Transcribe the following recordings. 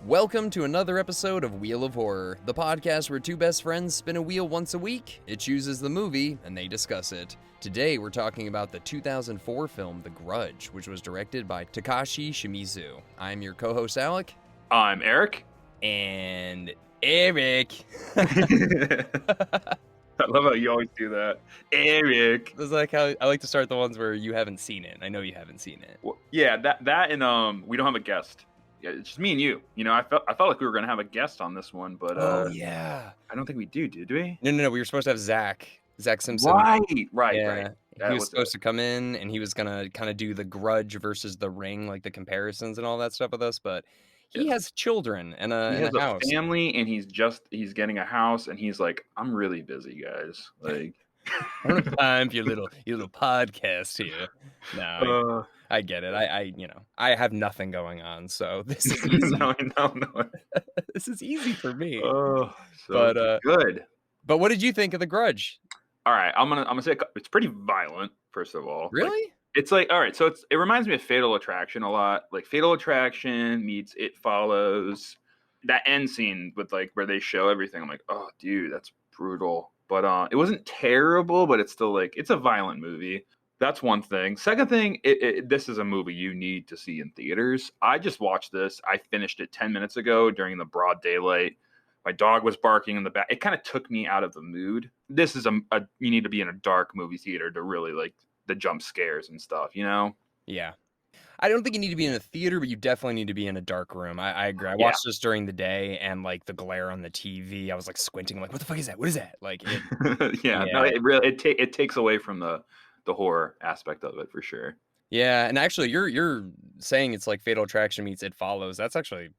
Welcome to another episode of Wheel of Horror, the podcast where two best friends spin a wheel once a week, it chooses the movie, and they discuss it. Today we're talking about the 2004 film The Grudge, which was directed by Takashi Shimizu. I'm your co-host Alec. I'm Eric. And Eric. I love how you always do that. Eric. This is like how I like to start the ones where you haven't seen it. I know you haven't seen it. Well, yeah, that and we don't have a guest. Yeah, it's just me and you. You know, I felt like we were gonna have a guest on this one, but yeah. I don't think we did we? No. We were supposed to have Zach Simpson. Right. Yeah. He was supposed to come in, and he was gonna kind of do the Grudge versus the Ring, like the comparisons and all that stuff with us, but he has children and a house. Family, and he's getting a house, and he's like, I'm really busy, guys. Like, I don't have time for your little podcast here. No, I get it. I have nothing going on, so this is easy. no. This is easy for me. Oh, but good. But what did you think of The Grudge? All right, I'm gonna say it's pretty violent. First of all, really, it's like, all right. So it reminds me of Fatal Attraction a lot. Like Fatal Attraction meets It Follows. That end scene with like where they show everything. I'm like, oh, dude, that's brutal. But it wasn't terrible, but it's still like, it's a violent movie. That's one thing. Second thing, this is a movie you need to see in theaters. I just watched this. I finished it 10 minutes ago during the broad daylight. My dog was barking in the back. It kind of took me out of the mood. This is you need to be in a dark movie theater to really like the jump scares and stuff, you know? Yeah. I don't think you need to be in a theater, but you definitely need to be in a dark room. I agree. I watched this during the day, and like the glare on the TV, I was like squinting. I'm like, what the fuck is that? What is that? Like, No, it takes away from the horror aspect of it for sure. Yeah, and actually, you're saying it's like Fatal Attraction meets It Follows. That's actually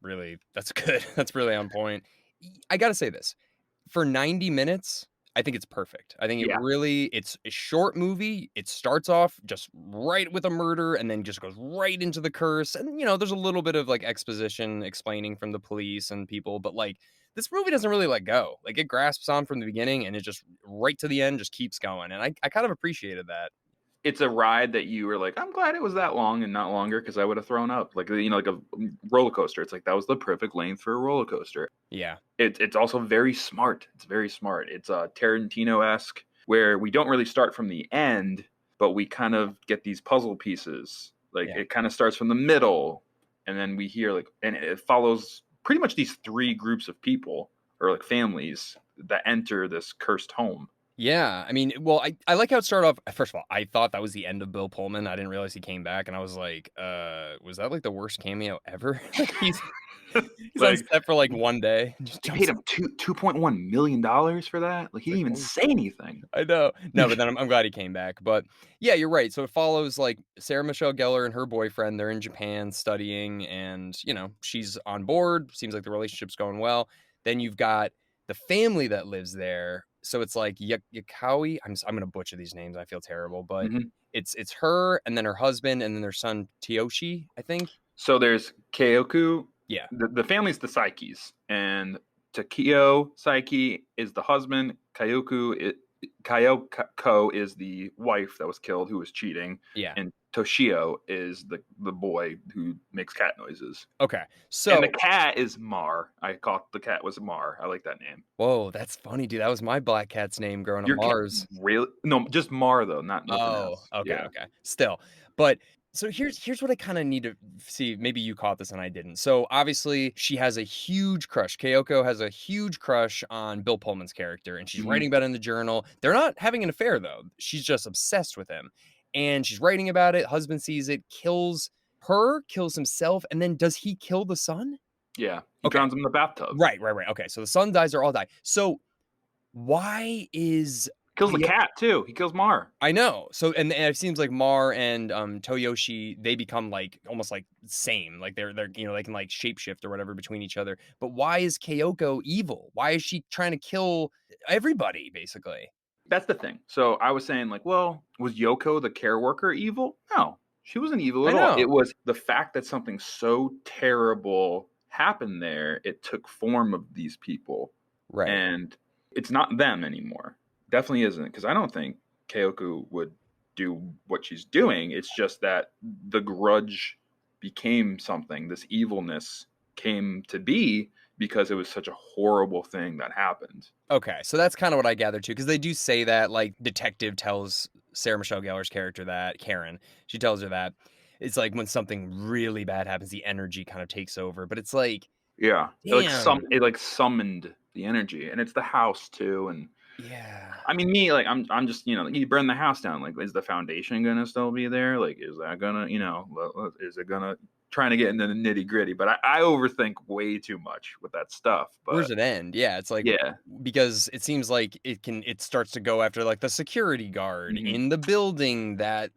that's good. That's really on point. I gotta say this, for 90 minutes. I think it's perfect. I think it's a short movie. It starts off just right with a murder and then just goes right into the curse. And, there's a little bit of like exposition explaining from the police and people, but like this movie doesn't really let go. Like it grasps on from the beginning and it just right to the end just keeps going. And I kind of appreciated that. It's a ride that you were like, I'm glad it was that long and not longer because I would have thrown up. Like, like a roller coaster. It's like that was the perfect length for a roller coaster. Yeah. It's also very smart. It's very smart. It's Tarantino-esque where we don't really start from the end, but we kind of get these puzzle pieces. Like it kind of starts from the middle and then we hear like, and it follows pretty much these three groups of people or like families that enter this cursed home. Yeah, I mean, well, I like how it started off. First of all, I thought that was the end of Bill Pullman. I didn't realize he came back, and I was like, was that like the worst cameo ever? he's like, on set for like one day. They paid him $2.1 million for that. Like he didn't even say anything. I know. No, but then I'm glad he came back. But yeah, you're right. So it follows like Sarah Michelle Gellar and her boyfriend. They're in Japan studying, and she's on board. Seems like the relationship's going well. Then you've got the family that lives there. So it's like Yakawi. I'm gonna butcher these names. I feel terrible, but it's her and then her husband and then their son Tyoshi, I think. So there's Kyoku. Yeah. The family's the Psyches, and Takio Psyche is the husband. Kayoko is the wife that was killed who was cheating. Yeah. And Toshio is the boy who makes cat noises. Okay. So and the cat is Mar. I caught the cat was Mar. I like that name. Whoa, that's funny, dude. That was my black cat's name growing up. Mars. Really? No, just Mar though, nothing else. Okay, okay. Still. But so here's what I kind of need to see. Maybe you caught this and I didn't. So obviously she has a huge crush. Kyoko has a huge crush on Bill Pullman's character, and she's writing about it in the journal. They're not having an affair though. She's just obsessed with him. And she's writing about it. Husband sees it, kills her, kills himself, and then does he kill the son? Yeah, he drowns him in the bathtub. Right. Okay, so the son dies or all die. So why is... Kills the cat too. He kills Mar. I know. So and it seems like Mar and Toyoshi, they become like almost like same. Like they're they can like shapeshift or whatever between each other. But why is Kyoko evil? Why is she trying to kill everybody basically? That's the thing. So I was saying like, well, was Yoko the care worker evil? No, she wasn't evil at all. It was the fact that something so terrible happened there. It took form of these people. Right. And it's not them anymore. Definitely isn't, because I don't think Kyoko would do what she's doing. It's just that the grudge became something. This evilness came to be because it was such a horrible thing that happened. Okay, so that's kinda what I gathered too, because they do say that, like, detective tells Sarah Michelle Gellar's character that Karen, she tells her that it's like when something really bad happens, the energy kind of takes over, but it's like, Yeah, damn. it like summoned the energy, and it's the house too, and Yeah. I mean, me, like, I'm just, like, you burn the house down, like, is the foundation gonna still be there? Like, is that gonna, is it gonna trying to get into the nitty-gritty, but I overthink way too much with that stuff, Where's but it end? Yeah, it's like yeah. because it seems like it starts to go after, like, the security guard Mhm. in the building that,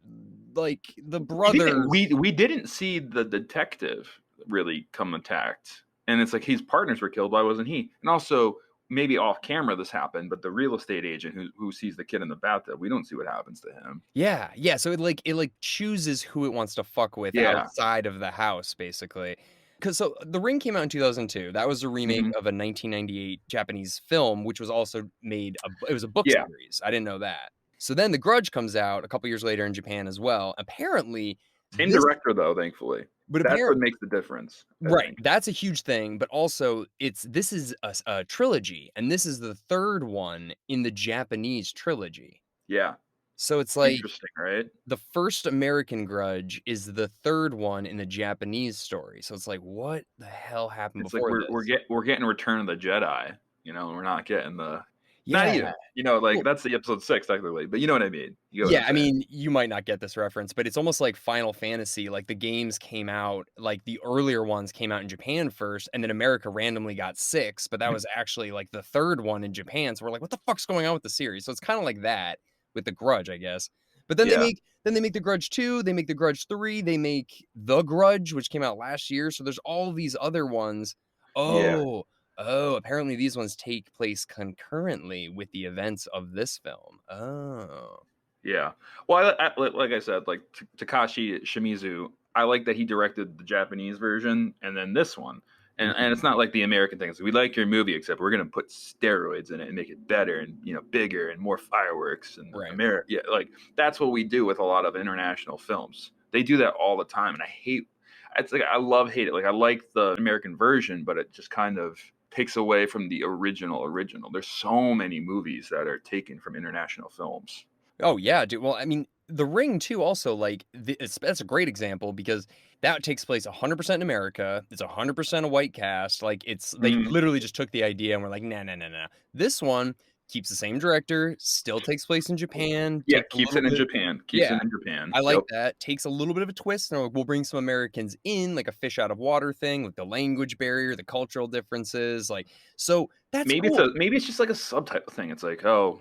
like, the We brothers. we didn't see the detective really come attacked, and it's like his partners were killed, why wasn't he? And also, maybe off camera this happened, but the real estate agent who sees the kid in the bathtub, we don't see what happens to him. Yeah, yeah, so it chooses who it wants to fuck with Yeah. outside of the house, basically. Because so The Ring came out in 2002. That was a remake Mhm. of a 1998 Japanese film, which was also made it was a book Yeah. series. I didn't know that. So then The Grudge comes out a couple years later in Japan as well. Apparently, Same this director though, thankfully. but That's what apparently. makes the difference, I Right, think. that's a huge thing, but also this is a trilogy, and this is the 3rd one in the Japanese trilogy. Yeah. So it's like Interesting, right? the first American Grudge is the 3rd one in the Japanese story, so it's like, what the hell happened It's like before this? we're getting Return of the Jedi, and we're not getting the not Yeah, even, like, well, that's the episode 6 technically, but you know what I mean. You get what I'm yeah, I saying. mean, you might not get this reference, but it's almost like Final Fantasy, like, the games came out like, the earlier ones came out in Japan first, and then America randomly got 6, but that was actually, like, the 3rd one in Japan, so we're like, "What the fuck's going on with the series?" So it's kinda like that with The Grudge, I guess. But Yeah. then they make The Grudge 2, they make The Grudge 3, they make The Grudge, which came out last year, so there's all these other ones. Yeah. Oh, oh, apparently these ones take place concurrently with the events of this film. Oh. Yeah. Well, like I said, like Takashi Shimizu, I like that he directed the Japanese version and then this one. And Mhm. it's not like the American thing. So we like your movie, except we're gonna put steroids in it and make it better and bigger and more fireworks and Right. America. Yeah, like that's what we do with a lot of international films. They do that all the time, and I hate. It's like I love hate it. Like I like the American version, but it just kind of takes away from the original. There's so many movies that are taken from international films. Oh, yeah, dude. Well, I mean, The Ring too also, like, that's a great example because that takes place 100% in America. It's 100% a white cast. Like, they Mhm. literally just took the idea and were like, "Nah, nah, nah, nah." This one keeps the same director, still takes place in Japan, Yeah, takes a keeps little it in bit. Japan, Yeah, Yep. I like that. Takes a little bit of a twist, and we'll bring some Americans in, like a fish out of water thing with the language barrier, the cultural differences, like, so that's cool. Maybe it's just like a subtitle thing. It's like, "Oh,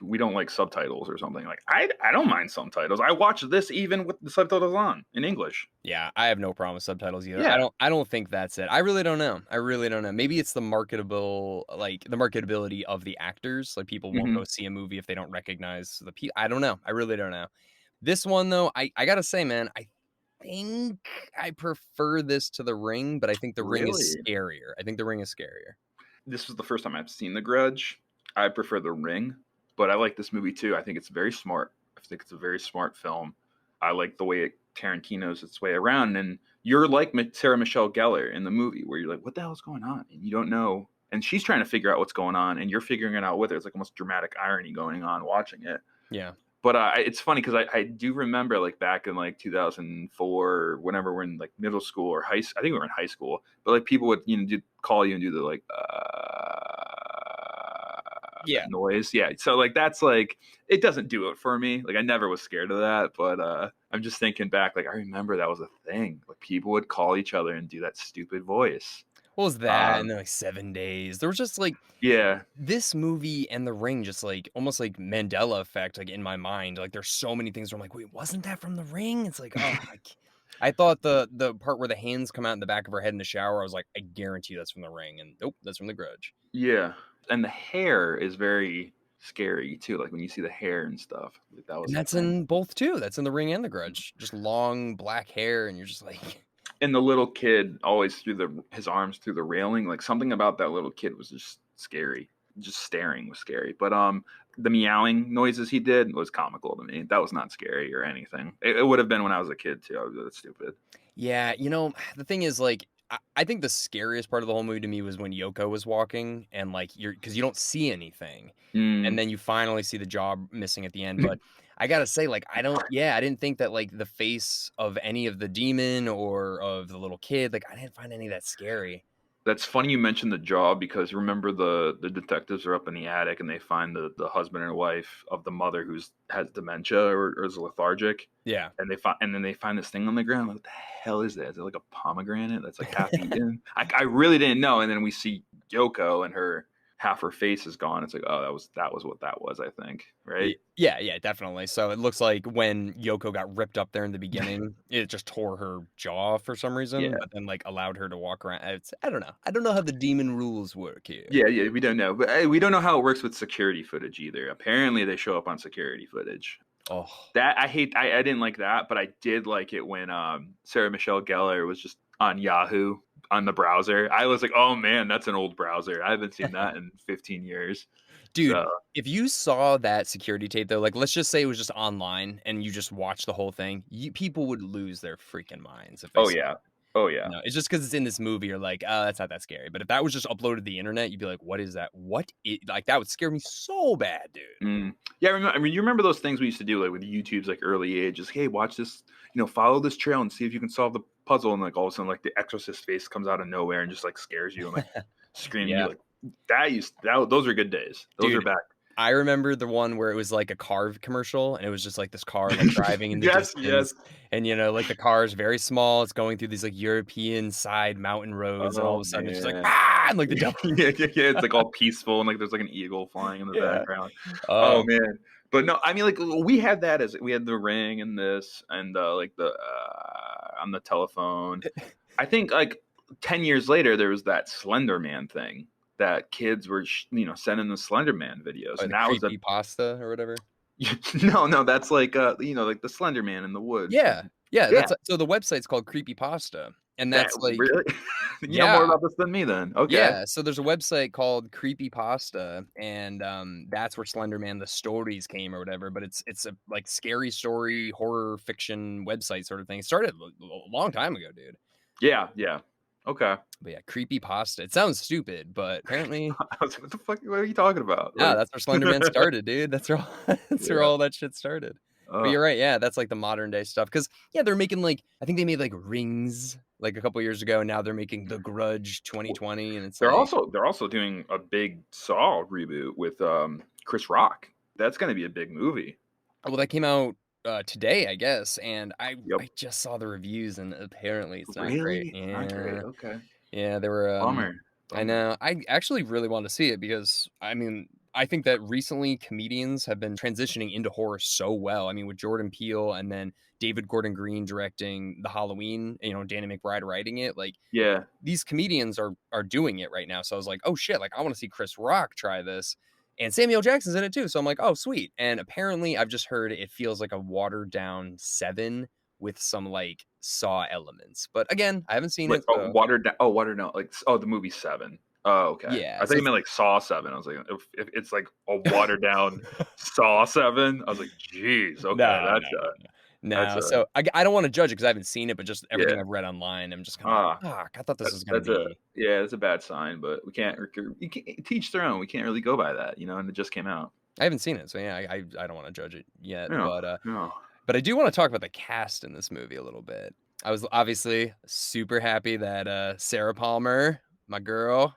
we don't like subtitles or something." Like, I don't mind subtitles. I watch this even with the subtitles on in English. Yeah, I have no problem with subtitles either. Yeah. I don't think that's it. I really don't know. I really don't know. Maybe it's the the marketability of the actors. Like people won't go Mhm. see a movie if they don't recognize I don't know. I really don't know. This one though, I gotta say, man, I think I prefer this to The Ring, but I think The Ring is Really? scarier. I think The Ring is scarier. This was the first time I've seen The Grudge. I prefer The Ring, but I like this movie too. I think it's very smart. I think it's a very smart film. I like the way Tarantino's its way around, and you're like Sarah Michelle Gellar in the movie, where you're like, "What the hell is going on?" And you don't know, and she's trying to figure out what's going on, and you're figuring it out with her. It's like almost dramatic irony going on watching it. Yeah. But it's funny because I do remember like back in like 2004, or whenever we're in like middle school or high. I think we were in high school, but like people would call you and do the like Yeah. that noise. Yeah, so like that's like it doesn't do it for me. Like I never was scared of that, but I'm just thinking back. Like I remember that was a thing. Like people would call each other and do that stupid voice. What was that? And Um, then like 7 days. There was just like yeah, this movie and The Ring just, like, almost like Mandela effect, like, in my mind, like, there's so many things where I'm like, "Wait, wasn't that from The Ring?" It's like, oh, I thought the part where the hands come out in the back of her head in the shower, I was like, "I guarantee you that's from The Ring," and nope, that's from The Grudge. yeah, and the hair is very scary too. Like when you see the hair and stuff. Like that was And the that's thing. in both too, that's in The Ring and The Grudge, just long black hair, and you're just like. And the little kid always threw his arms through the railing. Like something about that little kid was just scary. Just staring was scary. But the meowing noises he did was comical to me. That was not scary or anything. It would have been when I was a kid too. I was that stupid. Yeah, the thing is, like, I think the scariest part of the whole movie to me was when Yoko was walking and, like, because you don't see anything, and Mm. then you finally see the jaw missing at the end, but I gotta say, like, I didn't think that, like, the face of any of the demon or of the little kid, like, I didn't find any of that scary. That's funny you mentioned the jaw because remember the detectives are up in the attic and they find the husband and wife of the mother who's has dementia or is lethargic, Yeah. and then they find this thing on the ground. Like, what the hell is that? Is it like a pomegranate that's like half eaten? I really didn't know. And then we see Yoko and her half her face is gone. It's like, oh, that was what that was. I think, right? Yeah, yeah, definitely. So it looks like when Yoko got ripped up there in the beginning, it just tore her jaw for some reason, Yeah. but then, like, allowed her to walk around. I don't know. I don't know how the demon rules work here. Yeah, yeah, we don't know, but we don't know how it works with security footage either. Apparently, they show up on security footage. Oh, That I hate. I didn't like that, but I did like it when Sarah Michelle Gellar was just on Yahoo on the browser. I was like, oh man, that's an old browser. I haven't seen that in 15 years. dude, So if you saw that security tape though, like, let's just say it was just online and you just watched the whole thing, people would lose their freaking minds if they oh saw yeah, oh yeah. no, it's just because it's in this movie, you're like, "Oh, that's not that scary." But if that was just uploaded to the internet, you'd be like, "What is that? Like, that would scare me so bad, dude." Yeah, I mean, you remember those things we used to do, like with YouTube's like early ages. Hey, watch this. Follow this trail and see if you can solve the puzzle. And like all of a sudden, like the Exorcist face comes out of nowhere and just like scares you and like screaming. You Yeah. like those are good days. Those are Dude, back. I remember the one where it was like a car commercial, and it was just like this car, like, driving in the Yes, yes. distance, and, like, the car is very small, it's going through these, like, European side mountain roads, and all of Oh a sudden, it's just like, man. "Ah!" And, like, the devil Yeah, yeah, yeah. It's like all peaceful and like there's like an eagle flying in the Yeah. background. Oh Oh, man. But no, I mean like we had that as we had the ring and this and like the on the telephone. I think like 10 years later there was that Slender Man thing that kids were sending the Slender Man videos or and the that was a creepy pasta or whatever. no, that's like like the Slender Man in the woods. Yeah. Yeah, Yeah, so the website's called Creepypasta, and that that's, like really you know more yeah. about this than me then. Okay. Yeah, so there's a website called Creepypasta, and, that's where Slender Man the stories came or whatever, but it's a, like, scary story, horror fiction website sort of thing. It started a long time ago, dude. Yeah, yeah. Okay. But yeah, Creepypasta. It sounds stupid, but apparently I was like, "What the fuck? What are you talking about?" yeah, Like, that's where Slender Man started, dude. That's where all that's where yeah. all that shit started. But Ugh. you're right, yeah, that's, like, the modern day stuff. Because yeah, they're making, like I think they made, like, Rings, like, a couple years ago, and now they're making The Grudge 2020, and it's like They're also doing a big Saw reboot with Chris Rock. That's gonna be a big movie. well, that came out, today, I guess, and Yep. I just saw the reviews, and apparently it's not great. Really? It's not great. Yeah. Okay. Yeah, there were, Bummer. I Bummer. know. I actually really want to see it because, I mean, I think that recently comedians have been transitioning into horror so well. I mean, with Jordan Peele and then David Gordon Green directing the Halloween, Danny McBride writing it, like, Yeah. these comedians are doing it right now. So I was like, "Oh, shit, like, I wanna see Chris Rock try this." And Samuel Jackson's in it too, so I'm like, "Oh, sweet." And apparently, I've just heard it feels like a watered down 7 with some, like, Saw elements. But again, I haven't seen Like it, so watered down. Like the movie Seven. Oh, okay. yeah, I so thought you it's meant like Saw Seven. I was like, if it's like a watered down Saw Seven, I was like, geez, okay, no, no, no, no. that's No, a so I don't wanna judge it because I haven't seen it, but just everything yeah. I've read online, I'm just kinda like, Ah, "Fuck, I thought this was gonna that's a be." yeah, that's a bad sign, but we can't teach their own. We can't really go by that, and it just came out. I haven't seen it, so yeah, I don't wanna judge it yet, No, but no. I do wanna talk about the cast in this movie a little bit. I was obviously super happy that, Sarah Palmer, my girl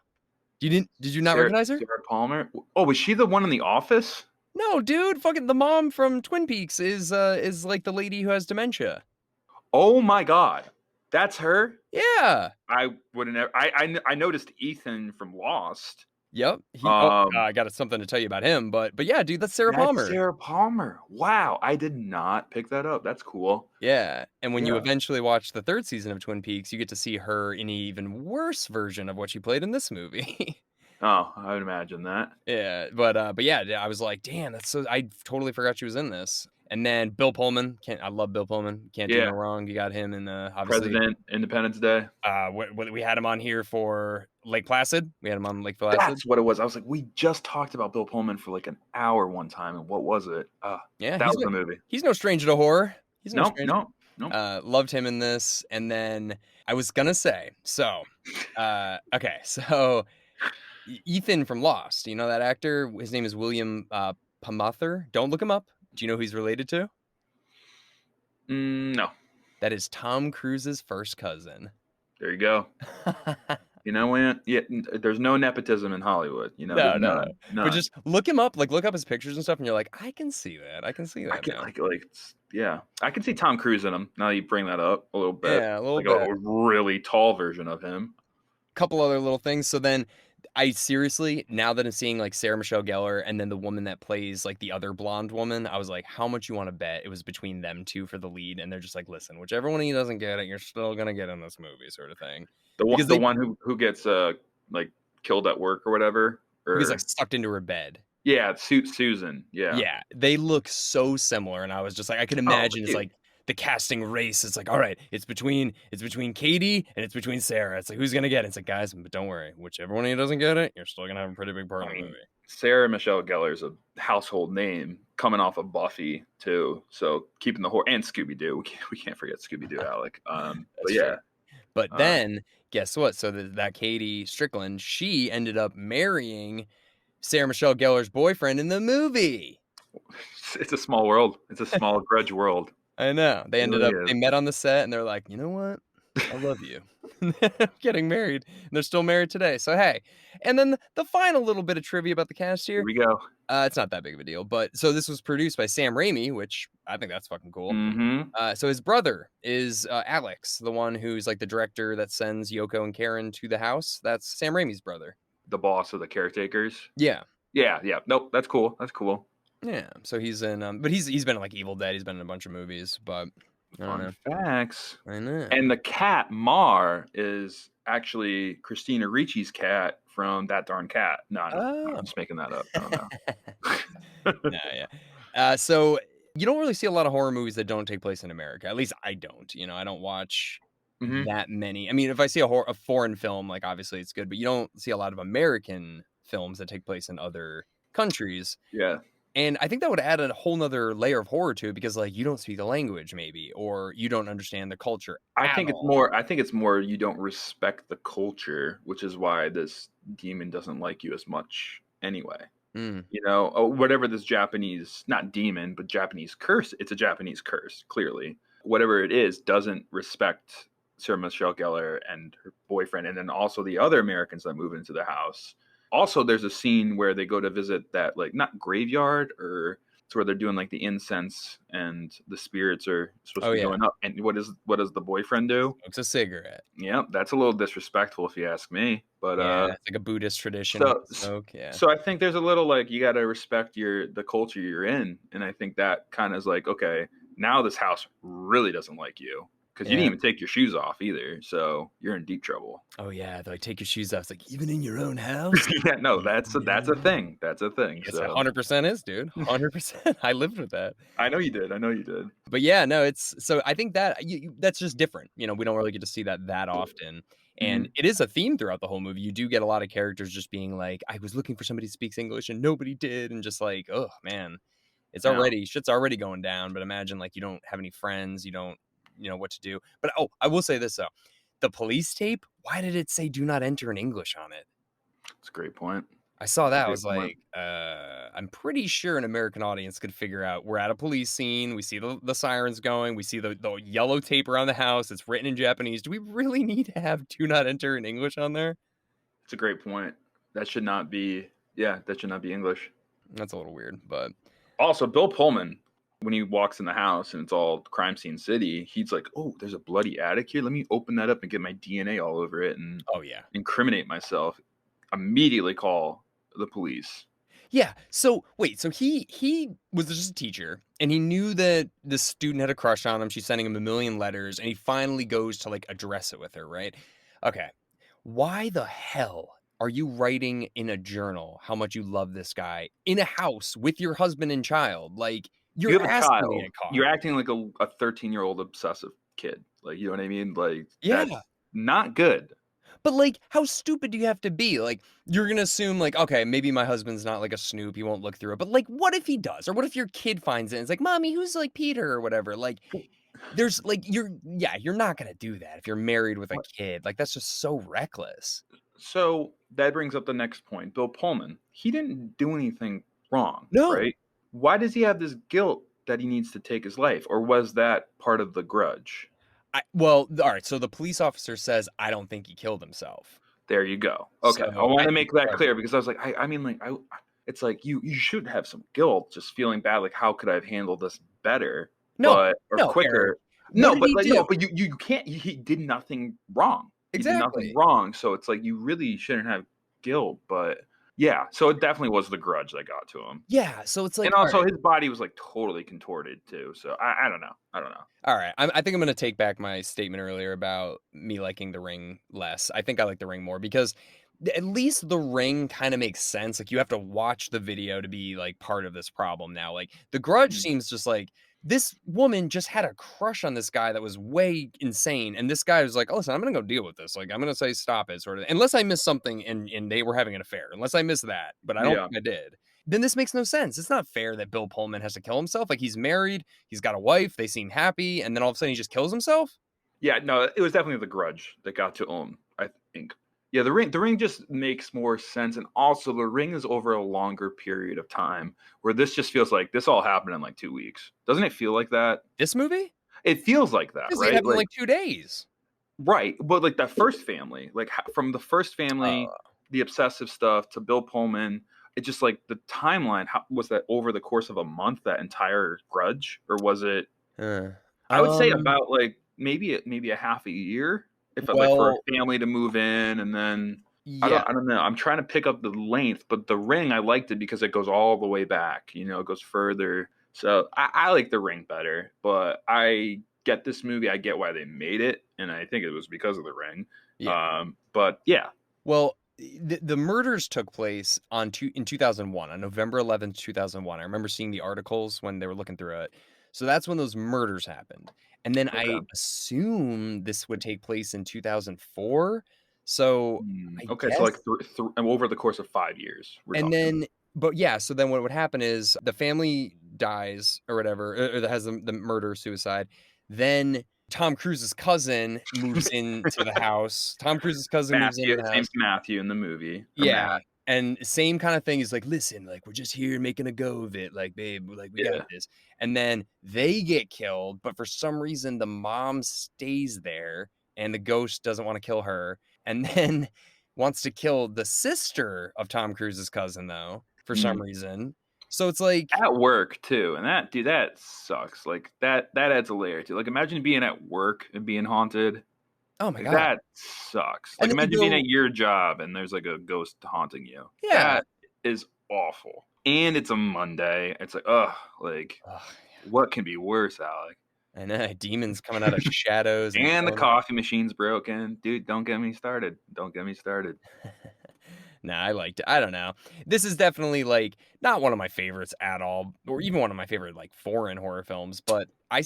did you not recognize her? Sarah Palmer. Oh, was she the one in The Office? No, dude, fucking the mom from Twin Peaks is, like, the lady who has dementia. Oh my god, that's her. Yeah. I would have never. I noticed Ethan from Lost. Yep, Um, I got something to tell you about him, but yeah, dude, that's Sarah that's Palmer. Sarah Palmer. Wow, I did not pick that up. That's cool. Yeah, and when you Yeah. eventually watch the 3rd season of Twin Peaks, you get to see her in an even worse version of what she played in this movie. Oh, I would imagine that. Yeah, but yeah, I was like, "Damn, that's so." I totally forgot she was in this. And then Bill Pullman, I love Bill Pullman, can't do Yeah. no wrong. You got him and, obviously, President, Independence Day. we had him on here for Lake Placid. We had him on Lake Placid. That's what it was. I was like, we just talked about Bill Pullman for like an hour one time, and what was it? Yeah, That was the movie. he's no stranger to horror. He's no No, stranger. no. No. Loved him in this, and then I was gonna say, so, okay, so Ethan from Lost, you know that actor? His name is William, Pamather. Don't look him up. Do you know who he's related to? No. That is Tom Cruise's first cousin. There you go. You know what? Yeah, there's no nepotism in Hollywood. There's No, no, no. none, But none. just look him up, like, look up his pictures and stuff, and you're like, "I can see that. I can see I that can now." yeah. I can see Tom Cruise in him. Now you bring that up a little bit, Yeah, a little like bit. a really tall version of him. Couple other little things. So then I seriously, now that I'm seeing like Sarah Michelle Gellar and then the woman that plays like the other blonde woman, I was like, how much you want to bet it was between them two for the lead? And they're just like, listen, whichever one of you doesn't get it, you're still gonna get in this movie, sort of thing. The one, Because the they one who gets like killed at work or whatever, who gets like or sucked into her bed. yeah, Susan. Yeah. Yeah, they look so similar, and I was just like, I could Oh, imagine it's dude. like the casting race. It's like, all right, it's between Katie and it's between Sarah. It's like who's gonna get it? It's like, guys, but don't worry, whichever one of you doesn't get it, you're still gonna have a pretty big part I in the mean, movie. Sarah Michelle Gellar's a household name coming off of Buffy too. So keeping the horror and Scooby Doo. We can't forget Scooby Doo, Alec. But That's yeah, true. But uh, then guess what? So that Katie Strickland, she ended up marrying Sarah Michelle Gellar's boyfriend in the movie. it's a small world. It's a small Grudge world. I know. It really They is. met on the set and they're like, "You know what? I love you." Getting married. And they're still married today. So hey. And then the final little bit of trivia about the cast Here here. we go. It's not that big of a deal, but so this was produced by Sam Raimi, which I think that's fucking cool. Mm-hmm. So his brother is Alex, the one who's like the director that sends Yoko and Karen to the house. That's Sam Raimi's brother. The boss of the caretakers. Yeah. Yeah, yeah. Nope, that's cool. That's cool. Yeah. So he's in but he's been in like Evil Dead, he's been in a bunch of movies, but I don't Fun know. facts. I know. And the cat Mar is actually Christina Ricci's cat from That Darn Cat. No, Oh. I'm just making that up. I don't No, know. yeah. So you don't really see a lot of horror movies that don't take place in America. At least I don't. I don't watch hmm that many. I mean, if I see a foreign film, like obviously it's good, but you don't see a lot of American films that take place in other countries. Yeah. And I think that would add a whole nother layer of horror to it because like you don't speak the language maybe, or you don't understand the culture at all. I think it's more you don't respect the culture, which is why this demon doesn't like you as much anyway. Mm, Whatever this Japanese, not demon, but Japanese curse, it's a Japanese curse, clearly. Whatever it is, doesn't respect Sarah Michelle Gellar and her boyfriend, and then also the other Americans that move into the house. Also, there's a scene where they go to visit that, like, not graveyard, or it's where they're doing like the incense and the spirits are supposed oh to be yeah, going up. And what does the boyfriend do? smokes a cigarette. Yeah, that's a little disrespectful if you ask me. But Yeah, it's like a Buddhist tradition with so the smoke. Yeah. so I think there's a little like you got to respect the culture you're in, and I think that kind of is like, okay, now this house really doesn't like you because you didn't Yeah. even take your shoes off either, so you're in deep trouble. Oh yeah, they're like take your shoes off. It's like even in your own house. Yeah, no, that's a Yeah. thing. That's a thing. Yes, So 100% is, dude. 100%. I lived with that. I know you did. I know you did. But yeah, no, it's so I think that that's just different. We don't really get to see that often. And hmm it is a theme throughout the whole movie. You do get a lot of characters just being like, I was looking for somebody who speaks English and nobody did. And just like, oh man, Yeah. shit's already going down. But imagine like you don't have any friends, you don't, what to do. But oh, I will say this though. The police tape, why did it say do not enter in English on it? It's a great point. I saw It's a that. I great was point. like, I'm pretty sure an American audience could figure out we're at a police scene. We see the sirens going. We see the yellow tape around the house. It's written in Japanese. Do we really need to have do not enter in English on there? It's a great point. That should not be. Yeah, that should not be English. That's a little weird, but Also, Bill Pullman, when he walks in the house and it's all crime scene city, he's like, "Oh, there's a bloody attic here. Let me open that up and get my DNA all over it and oh yeah. incriminate myself." Immediately call the police. Yeah. So wait, so he was just a teacher and he knew that the student had a crush on him. She's sending him a million letters, and he finally goes to like address it with her, right? Okay. Why the hell are you writing in a journal how much you love this guy in a house with your husband and child? Like You you're have a asking to child. get caught. You're acting like a 13-year-old obsessive kid. Like, you know what I mean? Like, Yeah. that's not good. But like how stupid do you have to be? Like you're going to assume like okay, maybe my husband's not like a snoop, he won't look through it. But like what if he does? Or what if your kid finds it and it's like, "Mommy, who's like Peter or whatever?" Like There's like you're not gonna do that if you're married with a What? kid. Like that's just so reckless. So that brings up the next point. Bill Pullman, he didn't do anything wrong, No. right? Why does he have this guilt that he needs to take his life? Or was that part of the grudge? All right. So the police officer says, I don't think he killed himself. There you go. So Okay. I want I to think make it's that part of clear it. because I was like, I mean, like, it's like you should have some guilt, just feeling bad, like, how could I have handled this better, No, or no, Eric. quicker? What No, did but he like, do? no, but you can't. He did nothing wrong. He did nothing Exactly. wrong. So it's like you really shouldn't have guilt. But yeah, so it definitely was the grudge that got to him, Yeah. So it's and like, all also right. his body was like totally contorted too. So I don't know. I don't know. All right. I think I'm gonna take back my statement earlier about me liking The Ring less. I think I like The Ring more because at least The Ring kind of makes sense. Like you have to watch the video to be like part of this problem now. Like The Grudge Mm, seems just like this woman just had a crush on this guy that was way insane. And this guy was like, oh, listen, I'm gonna go deal with this. Like, I'm gonna say stop it, sort of. Unless I missed something and they were having an affair. Unless I missed that. But I don't yeah. think I did. Then this makes no sense. It's not fair that Bill Pullman has to kill himself. Like he's married. He's got a wife, they seem happy, and then all of a sudden he just kills himself? Yeah, no, it was definitely the grudge that got to him, I think. Yeah, the ring just makes more sense, and also the ring is over a longer period of time, where this just feels like this all happened in like 2 weeks. Doesn't it feel like that? This movie? It feels like that, This it right? happened in Like like 2 days. right, but like that first family, like from the first family, Oh, the obsessive stuff to Bill Pullman, it just like the timeline. How, was that over the course of a month? That entire grudge, or was it? uh, I would say um, about like maybe a half a year if I like for well, a family to move in and then yeah. I don't know. I'm trying to pick up the length, but The Ring I liked it because it goes all the way back. It goes further. So I like The Ring better, but I get this movie. I get why they made it, and I think it was because of The Ring. Yeah. But yeah. Well, the murders took place in 2001, on November 11th, 2001. I remember seeing the articles when they were looking through it. So that's when those murders happened. And then I Okay. assume this would take place in 2004. So I Okay. So like guess over the course of 5 years, we're and talking. then but yeah, so then what would happen is the family dies or whatever, or that has the murder suicide. Then Tom Cruise's cousin moves into the house. Tom Cruise's cousin moves into Matthew, the his house. name's Matthew in the movie, or Matt. Yeah, and same kinda thing. He's like, "Listen, like, we're just here making a go of it, like, babe, like, we got Yeah. this." And then they get killed, but for some reason, the mom stays there, and the ghost doesn't wanna kill her, and then wants to kill the sister of Tom Cruise's cousin, though, for some reason. So it's like, At work too, and that dude, that sucks. Like that adds a layer to. Like imagine being at work and being haunted. oh my Like god. that sucks. And Like then you imagine being go at your job and there's like a ghost haunting you. yeah. That is awful. And it's a Monday. It's like, ugh, like Ugh, what can be worse, Alec? I know, demons coming out of shadows and And the corners. coffee machine's broken. Dude, don't get me started. Don't get me started. Nah, I liked it. I don't know. This is definitely like not one of my favorites at all, or even one of my favorite like foreign horror films. But I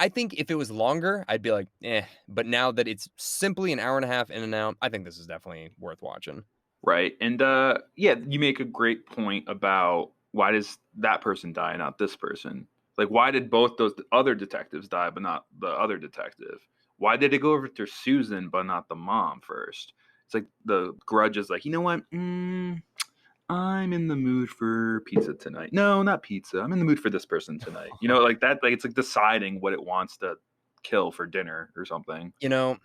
think if it was longer, I'd be like, eh. But now that it's simply an hour and a half in and out, I think this is definitely worth watching. Right. And yeah, you make a great point about why does that person die, not this person? Like why did both those other detectives die but not the other detective? Why did it go over to Susan but not the mom first? It's like the grudge is like, you know what? I'm in the mood for pizza tonight. No, not pizza. I'm in the mood for this person tonight. Like that, like it's like deciding what it wants to kill for dinner or something. You know,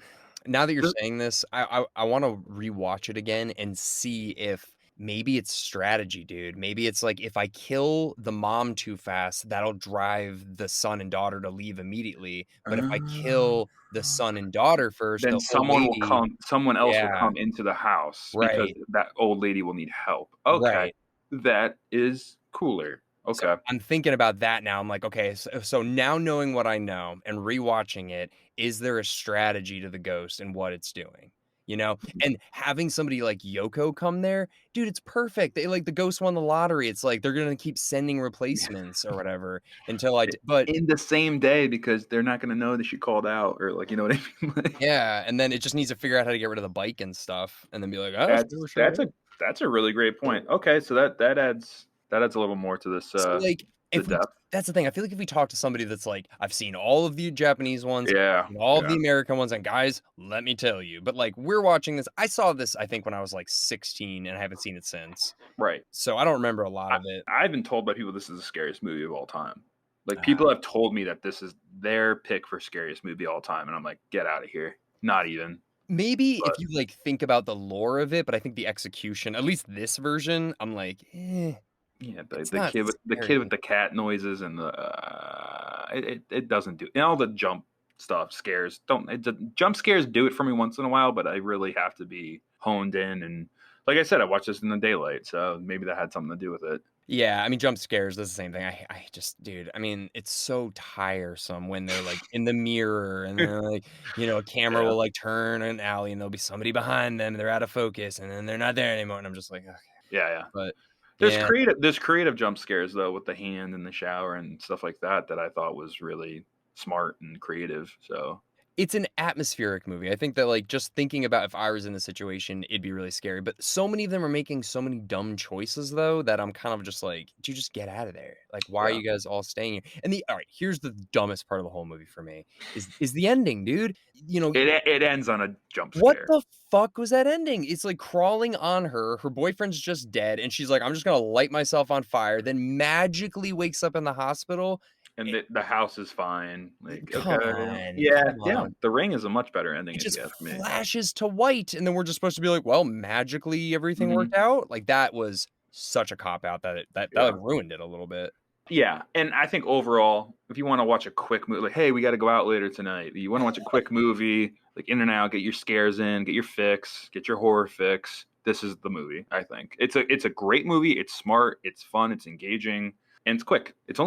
now that you're Just- saying this, I want to rewatch it again and see if maybe it's strategy, dude. Maybe it's like if I kill the mom too fast, that'll drive the son and daughter to leave immediately. But if I Uh, kill the son and daughter first, then the old lady, someone else will yeah, come into the house because right, that old lady will need help. Okay. right. That is cooler. So Okay. I'm thinking about that now. I'm like, okay, so now knowing what I know and rewatching it, is there a strategy to the ghost and what it's doing? You know, and having somebody like Yoko come there, dude, it's perfect. They like the ghost won the lottery. It's like they're gonna keep sending replacements or whatever until but In the same day because they're not gonna know that she called out or like you know what I mean? Like, yeah, and then it just needs to figure out how to get rid of the bike and stuff, and then be like, oh, that's sure. a that's a really great point. Okay, so that adds a little more to this So, like, the if we depth. that's the thing. I feel like if we talk to somebody that's like, "I've seen all of the Japanese ones Yeah, and all of yeah, the American ones, and guys, let me tell you," but, like, we're watching this I saw this, I think, when I was, like, 16, and I haven't seen it since. right. So, I don't remember a lot I of it. I've been told by people this is the scariest movie of all time. Like, Uh, people have told me that this is their pick for scariest movie of all time, and I'm like, "Get out of here." Not even. Maybe But if you, like, think about the lore of it, but I think the execution, at least this version, I'm like, "Eh, yeah, the it's the not kid with the kid with scary." the cat noises and the it doesn't do, and all the jump stuff scares don't it, the jump scares do it for me once in a while, but I really have to be honed in, and like I said, I watched this in the daylight, so maybe that had something to do with it. Yeah, I mean, jump scares, that's the same thing. I just dude, I mean, it's so tiresome when they're, like, in the mirror and they're, like, a camera Yeah. will, like, turn an alley and there'll be somebody behind them, and they're out of focus, and then they're not there anymore, and I'm just like, "Okay." Yeah, yeah. But, There's yeah. creative jump scares though with the hand in the shower and stuff like that that I thought was really smart and creative. So It's an atmospheric movie. I think that, like, just thinking about if I was in the situation, it'd be really scary, but so many of them are making so many dumb choices, though, that I'm kind of just like, "Dude, you just get out of there. Like, why are yeah, you guys all staying here?" And the alright, here's the dumbest part of the whole movie for me, is the ending, dude. it ends on a jump What scare, the fuck was that ending? It's, like, crawling on her, her boyfriend's just dead, and she's like, "I'm just gonna light myself on fire," then magically wakes up in the hospital. and Eh, the house is fine. Like come okay, on, yeah, come yeah. on. The Ring is a much better ending It if just you ask me. flashes to white, and then we're just supposed to be like, "Well, magically everything Hmm. worked out?" Like, that was such a cop out that like, Yeah. ruined it a little bit. Yeah, and I think overall, if you want to watch a quick movie, like, hey, we got to go out later tonight. You want to watch a quick movie, like in and out, get your scares in, get your fix, get your horror fix. This is the movie. I think it's a great movie. It's smart. It's fun. It's engaging, and it's quick. It's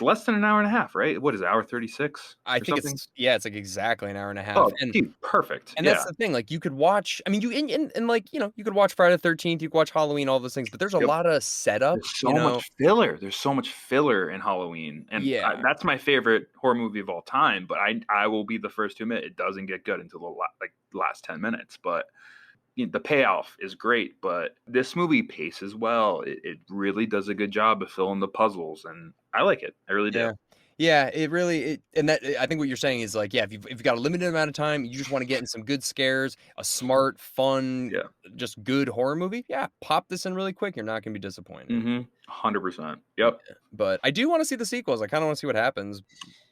less than an hour and a half, right? What is it, hour 36 I or think something? it's yeah, it's, like, exactly an hour and a half, Oh, dude, perfect. and that's Yeah. the thing, like, you could watch I mean, you and, like, you could watch Friday the 13th, you could watch Halloween, all those things, but there's a Yep. lot of setup, There's you so know? much filler. There's so much filler in Halloween, and Yeah. that's my favorite horror movie of all time. But I will be the first to admit it doesn't get good until the last 10 minutes. But the payoff is great. But this movie paces well. It really does a good job of filling the puzzles, and I like it. I really do. Yeah. Yeah, it really and that I think what you're saying is, like, yeah, if you've got a limited amount of time, you just wanna get in some good scares, a smart, fun, Yeah. just good horror movie, yeah, pop this in really quick, you're not gonna be disappointed. Mm-hmm. 100%. Yeah, Yep. but I do wanna see the sequels, I kinda wanna see what happens.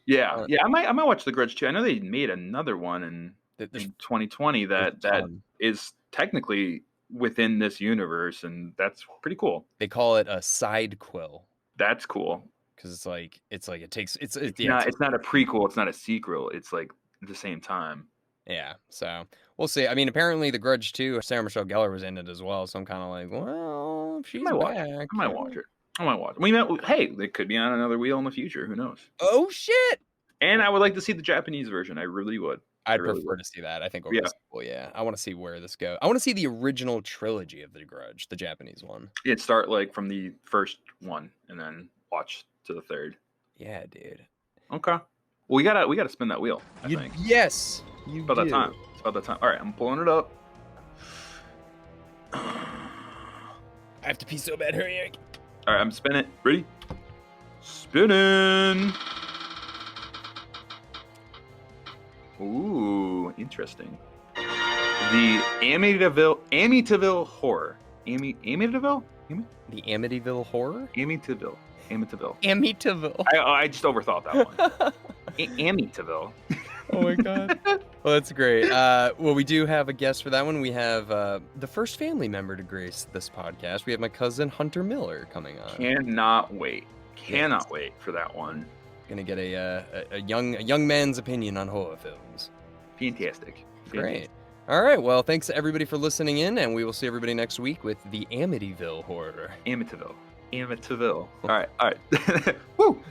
Yeah. Uh, Yeah. I might watch The Grudge too. I know they made another one there's in 2020 there's a that ton. is technically within this universe, and that's pretty cool. They call it a side quill That's cool. because it's like it takes It's yeah, it not takes it's not a prequel, it's not a sequel, it's, like, at the same time. yeah, so, we'll see. I mean, apparently The Grudge 2, Sarah Michelle Gellar was in it as well, so I'm kinda like, "Well, if I she's might watch it. back, I might watch it. I might watch it. We met hey, they could be on another wheel in the future, who knows? Oh, shit!" And I would like to see the Japanese version, I really would. I I'd really prefer would. to see that, I think, over the Yeah. sequel, yeah. I wanna see where this I wanna see the original trilogy of The Grudge, the Japanese one. Yeah, start, like, from the first one and then watch to the 3rd. Yeah, dude. Okay. Well, we gotta spin that wheel, I You think. yes, you It's about that do. time. It's about that time. Alright, I'm pulling it up. I have to pee so bad, hurry, Eric. Alright, I'm spinning. Ready? Spinning. Ooh, interesting. The Amityville horror. Amityville? The Amityville Horror? Amityville. Amityville. I just overthought that one. Amityville. Oh my god. Well, that's great. Well, we do have a guest for that one. We have the first family member to grace this podcast. We have my cousin Hunter Miller coming on. Cannot wait. Yes. Cannot wait for that one. Gonna get a young man's opinion on horror films. Fantastic. Great. All right. Well, thanks everybody for listening in, and we will see everybody next week with the Amityville Horror. Amityville. All right. Woo.